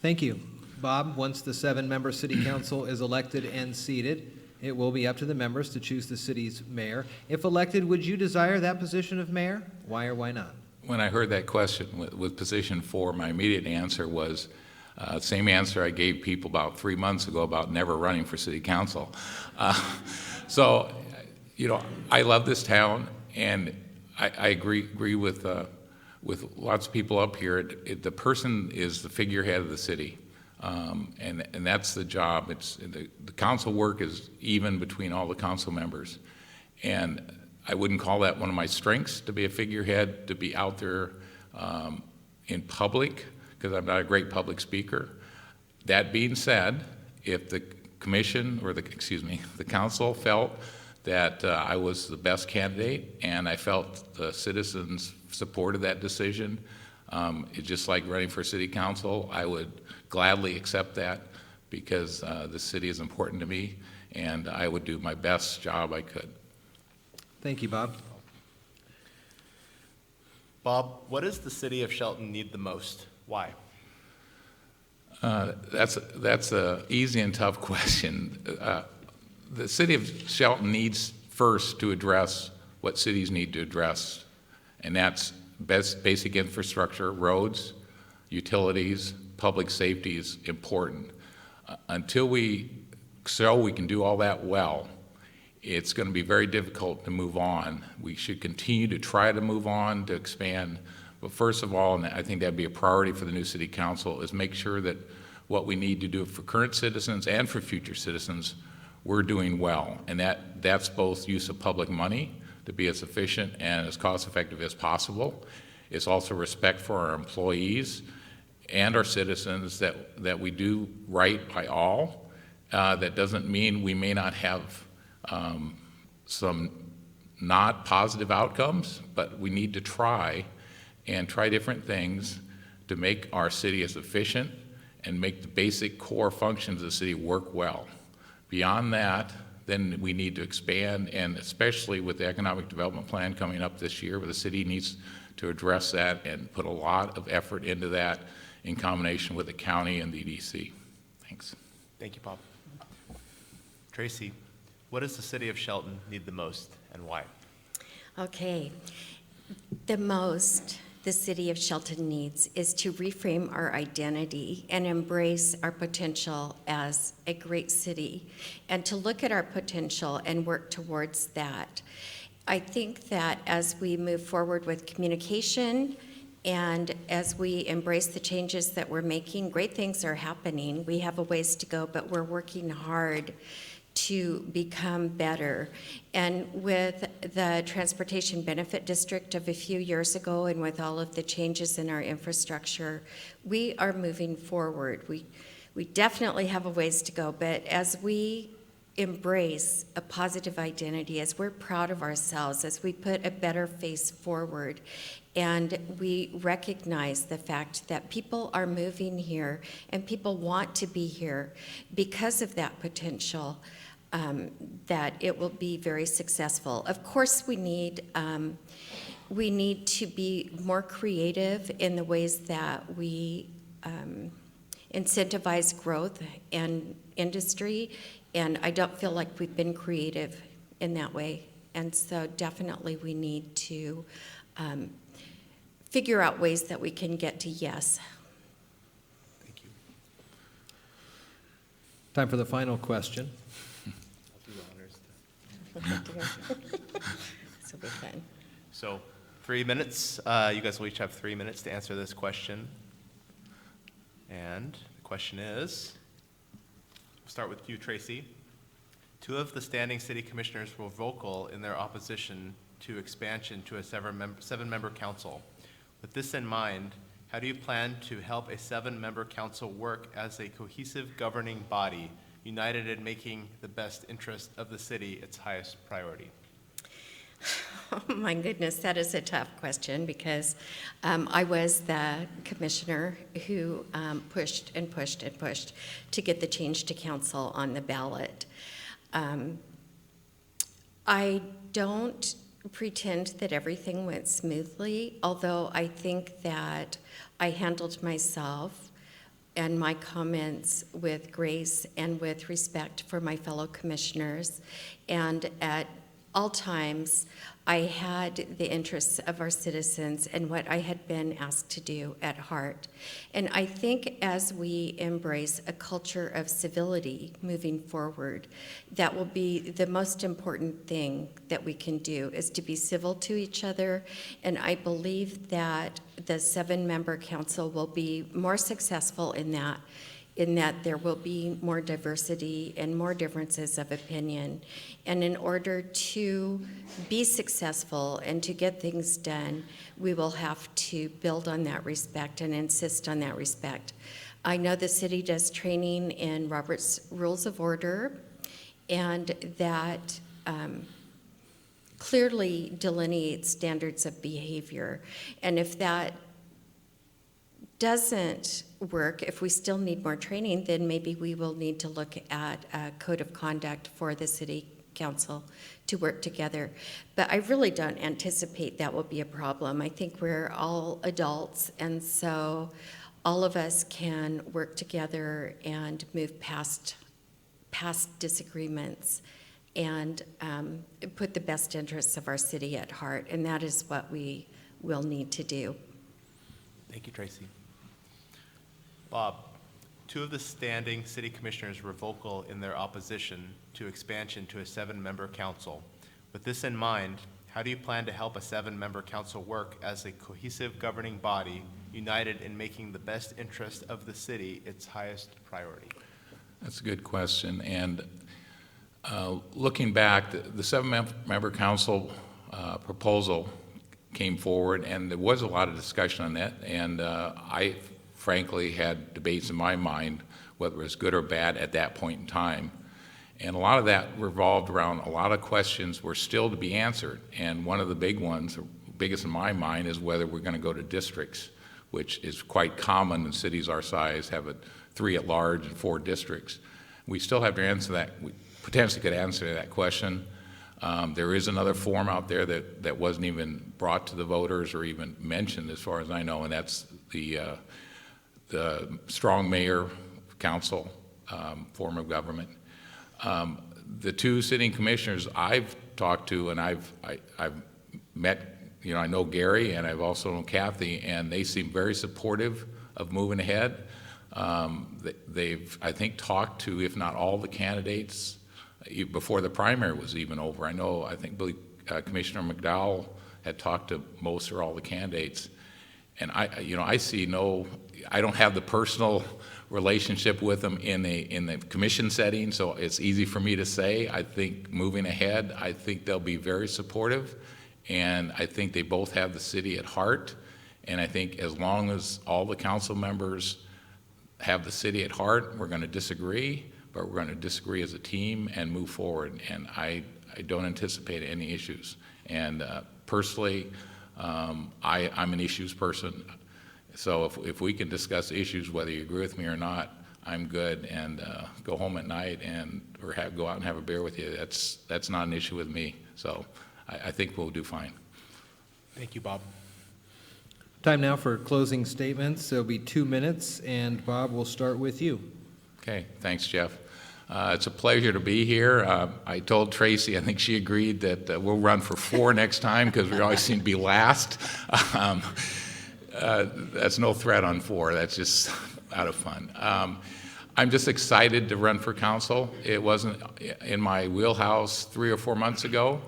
Thank you. Bob, once the 7-member city council is elected and seated, it will be up to the members to choose the city's mayor. If elected, would you desire that position of mayor? Why or why not? When I heard that question with position 4, my immediate answer was same answer I gave people about 3 months ago about never running for city council. So, I love this town, and I agree with lots of people up here. The person is the figurehead of the city, and that's the job. The council work is even between all the council members, and I wouldn't call that one of my strengths, to be a figurehead, to be out there in public, because I'm not a great public speaker. That being said, if the commission, or the council felt that I was the best candidate, and I felt the citizens supported that decision, it's just like running for city council, I would gladly accept that, because the city is important to me, and I would do my best job I could. Thank you, Bob. Bob, what does the city of Shelton need the most? Why? That's an easy and tough question. The city of Shelton needs first to address what cities need to address, and that's basic infrastructure, roads, utilities, public safety is important. Until we can do all that well, it's going to be very difficult to move on. We should continue to try to move on, to expand. But first of all, and I think that'd be a priority for the new city council, is make sure that what we need to do for current citizens and for future citizens, we're doing well. And that's both use of public money to be as efficient and as cost-effective as possible. It's also respect for our employees and our citizens, that we do right by all. That doesn't mean we may not have some not positive outcomes, but we need to try different things to make our city as efficient and make the basic core functions of the city work well. Beyond that, then we need to expand, and especially with the economic development plan coming up this year, where the city needs to address that and put a lot of effort into that in combination with the county and the EDC. Thanks. Thank you, Bob. Tracy, what does the city of Shelton need the most, and why? Okay. The most the city of Shelton needs is to reframe our identity and embrace our potential as a great city, and to look at our potential and work towards that. I think that as we move forward with communication and as we embrace the changes that we're making, great things are happening. We have a ways to go, but we're working hard to become better. And with the Transportation Benefit District of a few years ago, and with all of the changes in our infrastructure, we are moving forward. We definitely have a ways to go, but as we embrace a positive identity, as we're proud of ourselves, as we put a better face forward, and we recognize the fact that people are moving here and people want to be here because of that potential, that it will be very successful. Of course, we need to be more creative in the ways that we incentivize growth and industry, and I don't feel like we've been creative in that way. And so definitely we need to figure out ways that we can get to yes. Thank you. Time for the final question. This will be fun. So 3 minutes. You guys will each have 3 minutes to answer this question. And the question is, we'll start with you, Tracy. 2 of the standing city commissioners were vocal in their opposition to expansion to a 7-member council. With this in mind, how do you plan to help a 7-member council work as a cohesive governing body, united in making the best interest of the city its highest priority? Oh my goodness, that is a tough question, because I was the commissioner who pushed and pushed and pushed to get the change to council on the ballot. I don't pretend that everything went smoothly, although I think that I handled myself and my comments with grace and with respect for my fellow commissioners, and at all times I had the interests of our citizens and what I had been asked to do at heart. And I think as we embrace a culture of civility moving forward, that will be the most important thing that we can do, is to be civil to each other. And I believe that the 7-member council will be more successful in that there will be more diversity and more differences of opinion. And in order to be successful and to get things done, we will have to build on that respect and insist on that respect. I know the city does training in Robert's Rules of Order, and that clearly delineates standards of behavior. And if that doesn't work, if we still need more training, then maybe we will need to look at a code of conduct for the city council to work together. But I really don't anticipate that will be a problem. I think we're all adults, and so all of us can work together and move past disagreements and put the best interests of our city at heart, and that is what we will need to do. Thank you, Tracy. Bob, 2 of the standing city commissioners were vocal in their opposition to expansion to a 7-member council. With this in mind, how do you plan to help a 7-member council work as a cohesive governing body, united in making the best interest of the city its highest priority? That's a good question. And looking back, the 7-member council proposal came forward, and there was a lot of discussion on that. And I frankly had debates in my mind whether it was good or bad at that point in time. And a lot of that revolved around a lot of questions were still to be answered. And one of the big ones, biggest in my mind, is whether we're going to go to districts, which is quite common in cities our size, have 3 at large and 4 districts. We still have to answer that. We potentially could answer that question. There is another form out there that wasn't even brought to the voters or even mentioned, as far as I know, and that's the strong mayor council form of government. The 2 sitting commissioners I've talked to, and I've met I know Gary, and I've also known Kathy, and they seem very supportive of moving ahead. They've, I think, talked to, if not all the candidates, before the primary was even over. I think Commissioner McDowell had talked to most or all the candidates. And I see I don't have the personal relationship with them in the commission setting, so it's easy for me to say. I think moving ahead, I think they'll be very supportive, and I think they both have the city at heart. And I think as long as all the council members have the city at heart, we're going to disagree, but we're going to disagree as a team and move forward. And I don't anticipate any issues. And personally, I'm an issues person. So if we can discuss issues, whether you agree with me or not, I'm good, and go home at night or go out and have a beer with you. That's not an issue with me. So I think we'll do fine. Thank you, Bob. Time now for closing statements. It'll be 2 minutes, and Bob, we'll start with you. Okay, thanks, Jeff. It's a pleasure to be here. I told Tracy, I think she agreed that we'll run for 4 next time because we always seem to be last. That's no threat on 4. That's just out of fun. I'm just excited to run for council. It wasn't in my wheelhouse 3 or 4 months ago.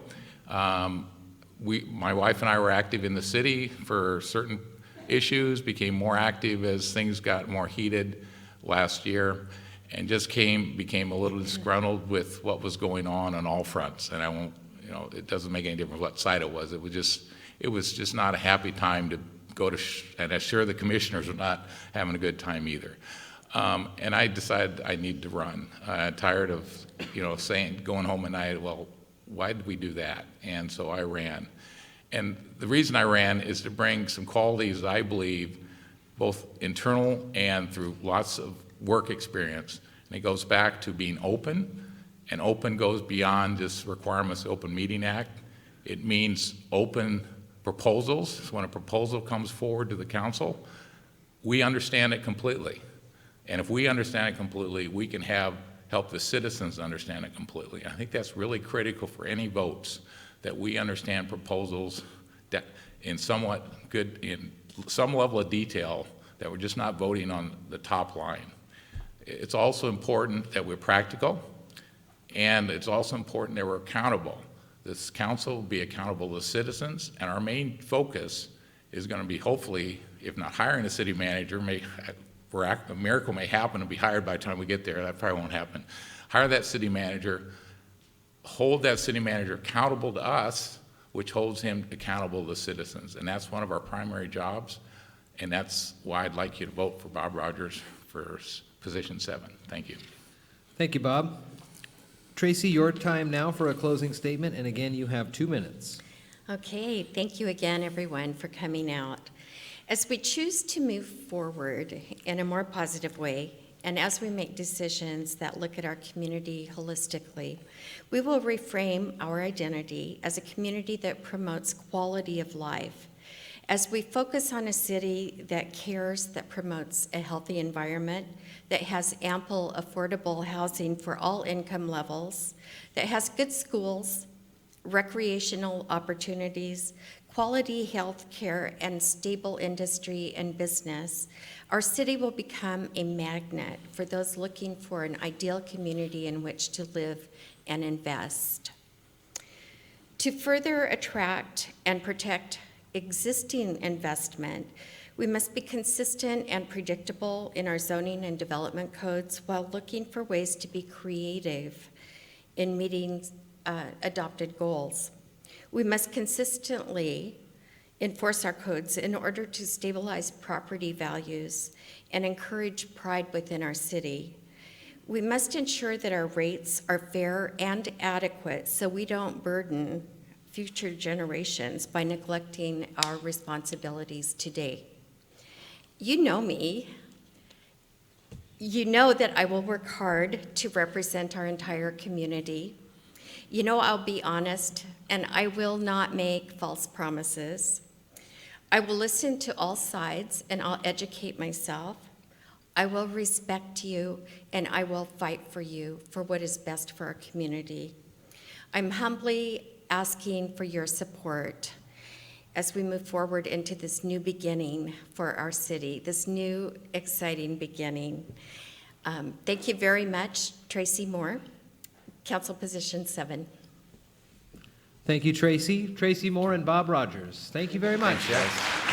My wife and I were active in the city for certain issues, became more active as things got more heated last year, and just became a little disgruntled with what was going on all fronts. And I won't, it doesn't make any difference what side it was. It was just not a happy time to go to, and I'm sure the commissioners were not having a good time either. And I decided I need to run. Tired of, going home at night, well, why did we do that? And so I ran. And the reason I ran is to bring some qualities that I believe, both internal and through lots of work experience. And it goes back to being open, and open goes beyond just requirements of the Open Meeting Act. It means open proposals. So when a proposal comes forward to the council, we understand it completely. And if we understand it completely, we can help the citizens understand it completely. I think that's really critical for any votes, that we understand proposals that in some level of detail, that we're just not voting on the top line. It's also important that we're practical, and it's also important that we're accountable. This council will be accountable to citizens, and our main focus is going to be, hopefully, if not hiring a city manager, a miracle may happen and be hired by the time we get there. That probably won't happen. Hire that city manager, hold that city manager accountable to us, which holds him accountable to citizens. And that's one of our primary jobs. And that's why I'd like you to vote for Bob Rogers for position 7. Thank you. Thank you, Bob. Tracy, your time now for a closing statement. And again, you have 2 minutes. Okay, thank you again, everyone, for coming out. As we choose to move forward in a more positive way, and as we make decisions that look at our community holistically, we will reframe our identity as a community that promotes quality of life. As we focus on a city that cares, that promotes a healthy environment, that has ample, affordable housing for all income levels, that has good schools, recreational opportunities, quality health care, and stable industry and business, our city will become a magnet for those looking for an ideal community in which to live and invest. To further attract and protect existing investment, we must be consistent and predictable in our zoning and development codes while looking for ways to be creative in meeting adopted goals. We must consistently enforce our codes in order to stabilize property values and encourage pride within our city. We must ensure that our rates are fair and adequate so we don't burden future generations by neglecting our responsibilities today. You know me. You know that I will work hard to represent our entire community. You know I'll be honest, and I will not make false promises. I will listen to all sides, and I'll educate myself. I will respect you, and I will fight for you for what is best for our community. I'm humbly asking for your support as we move forward into this new beginning for our city, this new exciting beginning. Thank you very much, Tracy Moore, Council Position 7. Thank you, Tracy. Tracy Moore and Bob Rogers. Thank you very much. Thanks, Jeff.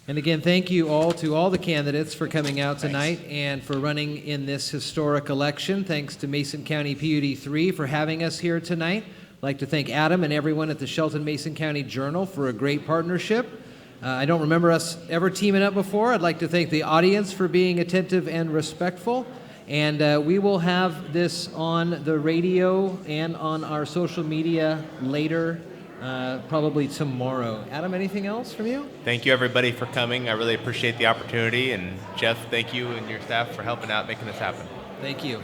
And again, thank you all to all the candidates for coming out tonight and for running in this historic election. Thanks to Mason County PUD 3 for having us here tonight. I'd like to thank Adam and everyone at the Shelton-Mason County Journal for a great partnership. I don't remember us ever teaming up before. I'd like to thank the audience for being attentive and respectful. And we will have this on the radio and on our social media later, probably tomorrow. Adam, anything else from you? Thank you, everybody, for coming. I really appreciate the opportunity. And Jeff, thank you and your staff for helping out making this happen. Thank you.